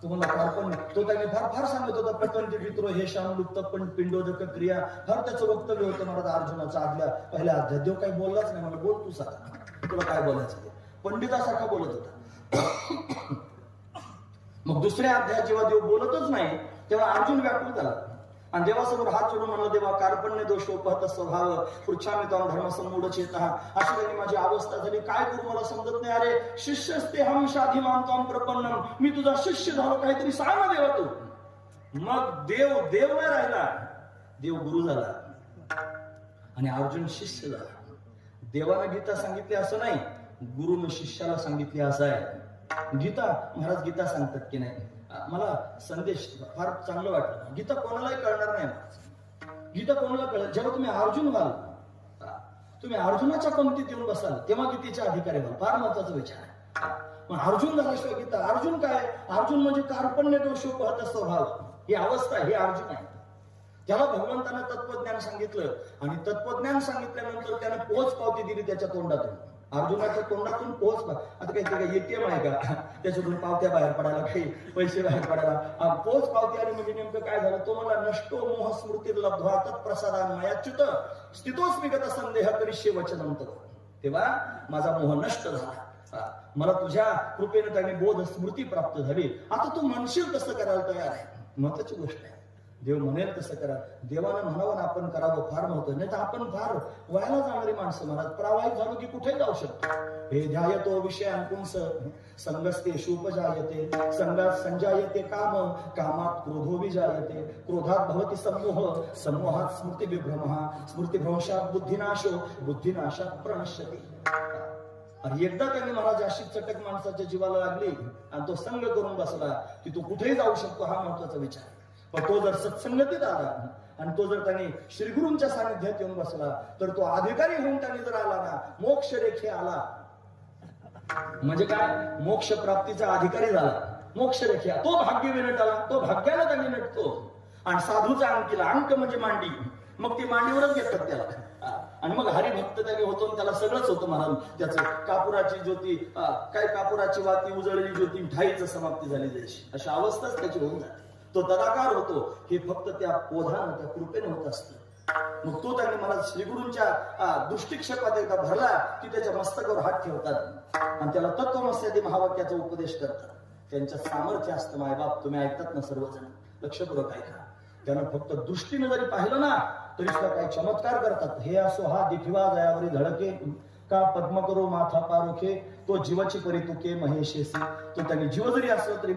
तुम्हाला कार्पण्य तो त्यांनी फार फार सांगत होता. पतंती पित्रो हे शानुलुप्त पण पिंडोदक क्रिया, फार त्याचं वक्तव्य होतं महाराज अर्जुनाचा आदल्या पहिल्या अध्याय. देव काही बोललाच नाही, मला बोल तू सांग तुला काय बोलायचं ते. पंडितासारखा बोलत होता. मग दुसऱ्या अध्यायात जेव्हा देव बोलतच नाही तेव्हा अर्जुन व्याकुळ झाला आणि देवासमोर हात जोडून म्हणला, देवा कार्पण्य दोषोपहत स्वभाव पृच्छामी त्वाम धर्मसम्मूढ चेतः. अशी त्यांनी माझी अवस्था झाली, काय करू मला समजत नाही. अरे शिष्यस्ते हम शाधिमाम त्वाम प्रपन्नम, मी तुझा शिष्य झालो, काहीतरी सांग ना देवा तू. मग देव नाही राहिला, देव गुरु झाला आणि अर्जुन शिष्य झाला. देवाला गीता सांगितली असं नाही, गुरुनं शिष्याला सांगितली असं आहे. गीता महाराज गीता सांगतात की नाही, मला संदेश फार चांगलं वाटलं. गीता कोणालाही कळणार नाही. गीता कोणाला कळेल जेव्हा तुम्ही अर्जुन व्हाल, तुम्ही अर्जुनाच्या पंक्तीत येऊन बसाल तेव्हा गीतेच्या अधिकारी व्हाल. फार महत्वाचा विचार आहे. पण अर्जुन झाल्याशिवाय गीता. अर्जुन काय? अर्जुन म्हणजे कार्पण्य दोषोपहत स्वभाव, ही अवस्था, हे अर्जुन आहे. त्याला भगवंतानं तत्वज्ञान सांगितलं आणि तत्वज्ञान सांगितल्यानंतर त्याने पोच पावती दिली त्याच्या तोंडातून. अर्जुनाच्या तोंडातून पोच. आता काही एटीएम आहे का त्याच्यातून पावत्या बाहेर पडायला, काही पैसे बाहेर पडायला? पोच पावती आली म्हणजे नेमकं काय झालं? तो मला नष्टो मोह स्मृती लब्ध्वा तत्प्रसादान मयाच्युत स्थितोस्मी गत संदेह करिष्ये वचनंत. तेव्हा माझा मोह नष्ट झाला, मला तुझ्या कृपेने त्याने बोध स्मृती प्राप्त झाली. आता तू म्हणशील तसं करायला तयार आहे, महत्वाची गोष्ट आहे. देव म्हणेल तसं करा. देवानं म्हणावं ना आपण करावं, फार महत्व. नाही तर आपण फार व्हायला जाणारी माणसं महाराज. प्रावाहिक झालो की कुठे जाऊ शकतो. हे ध्यायतो विषयान पुंस संगस्ते शूपजायते, संगात संजायते काम, कामात क्रोधो विजायते, क्रोधात भवति सम्मोह, सम्मोहात स्मृती विभ्रमः, स्मृतिभ्रंशात बुद्धिनाशो, बुद्धिनाशात प्रणश्यते. आणि एकदा त्यांनी महाराज अशी चटक माणसाच्या जीवाला लागली आणि तो संग करून बसला की तो कुठेही जाऊ शकतो. हा महत्वाचा विचार. पण तो जर सत्संगतीत आला आणि तो जर त्याने श्रीगुरूंच्या सानिध्यात येऊन बसला तर तो अधिकारी होऊन त्याने जर आला ना, मोक्ष रेखे आला म्हणजे काय? मोक्ष प्राप्तीचा अधिकारी झाला. मोक्ष रेखे तो भाग्य नटाला, तो भाग्याला त्याने नटतो. आणि साधूचा अंकीला, अंक म्हणजे मांडी, मग ती मांडीवरच घेतात त्याला. आणि मग हरिभक्त त्याने होतो, त्याला सगळंच होतं महाराज. त्याचं कापुराची ज्योती, काय कापुराची वाती उजळलेली ज्योती ठाईच समाप्ती झाली जायची, अशी अवस्थाच त्याची होऊन जाते. तो तदाकार होतो. हे फक्त त्या पोधानं, त्या कृपेने होत असतं. मग तो त्यांनी मला श्रीगुरूंच्या दृष्टिक्षेपात एकदा भरला की त्याच्या मस्तकावर हात ठेवतात आणि त्याला तत्वमस्यादी महावाक्याचा उपदेश करतात. त्यांच्या सामर्थ्य असतं. मायबाप तुम्ही ऐकतात ना सर्वजण, लक्षपूर्वक ऐका. त्यानं फक्त दृष्टीने जरी पाहिलं ना तरी सुद्धा काही चमत्कार करतात. हे असो हा दिठिवा जयावरी धडके का पद्म करो माथा पारोखे, तो जीवाची परी तुके महेशेसी. तो त्यांनी जीव जरी असलं तरी